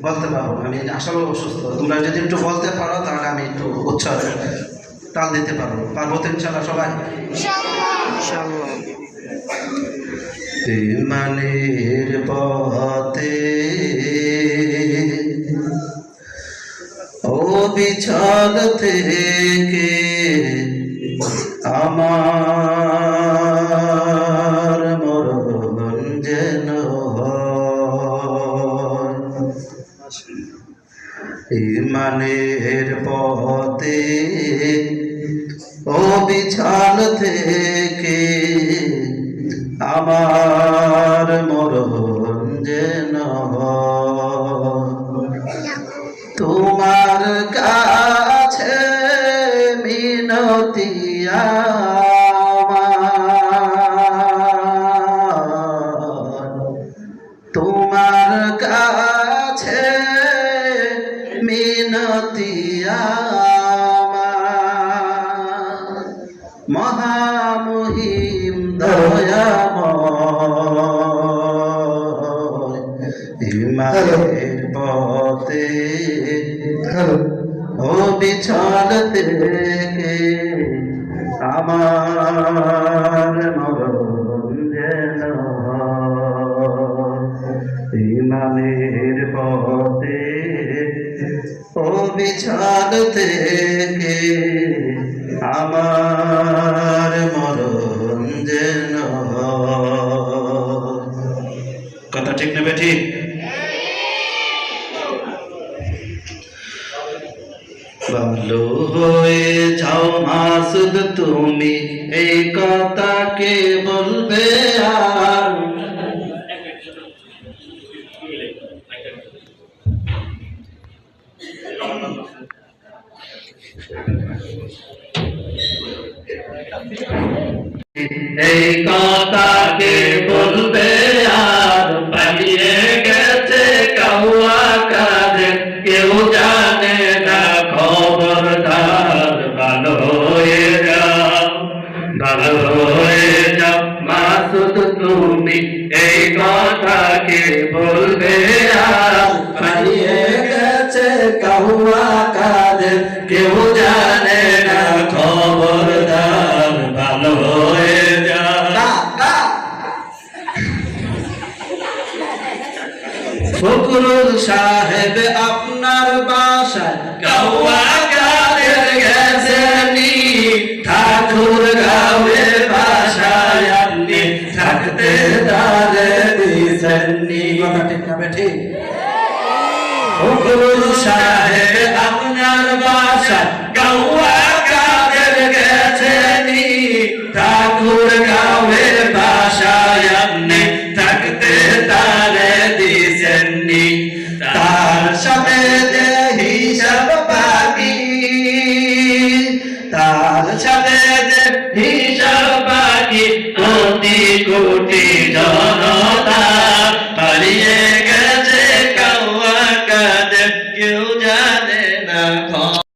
বলতে পারবো না, আমি আসলে অসুস্থ। তোমরা যদি একটু বলতে পারো তাহলে আমি একটু উচ্চার তাল দিতে পারবো। পারবো তো ইনশাল্লাহ সবাই? ইনশাআল্লাহ। ইমানের পথে ও বিছাল থেকে আমার মরণ যেন ইমানের পথে ও বিছাল থেকে আমার মরণ যেন তোমার কাছে মিনতি আমার, তোমার কাছে মিনতি আমার, মহামহিম দয়াময় ইমানের পথে ও বিছাল থেকে আমার মরণ যেন ইমানের পথে ও বিছাল থেকে আমার মরণ যেন। কথা ঠিক নেবে? ঠিক। ভালো হয়ে যাও মাসুদ তুমি, এই কথা কে বলবে আর? এই কথা কে বলবে আর? পালিয়ে গেছে কাউয়া কাজে, কেউ জানে না খবরদার। ভালো হয়ে যাও, ভালো হয়ে যাও মাসুদ তুমি, এই কথা কে বলবে আর? পালিয়ে গেছে কাউয়া কাজে, কেউ জানে না খবরদার। ভালো হয়ে যাও। ফখরুল সাহেব আপনার বাসায় কাউয়া কাদের গেছেনি, ঠাকুর গাঁওয়ের বাসায় আপনি থাকতে তারে দিছেননি। কথা ঠিক না ঠিক? ফখরুল সাহেব আপনার বাসায় কাউয়া কাদের গেছেনি, ঠাকুর গাঁওয়ের বাসায় আপনি থাকতে তারে দিছেননি। তার সাথে যে হিসাব বাকি, তার সাথে যে হিসাব বাকি, কোটি কোটি জন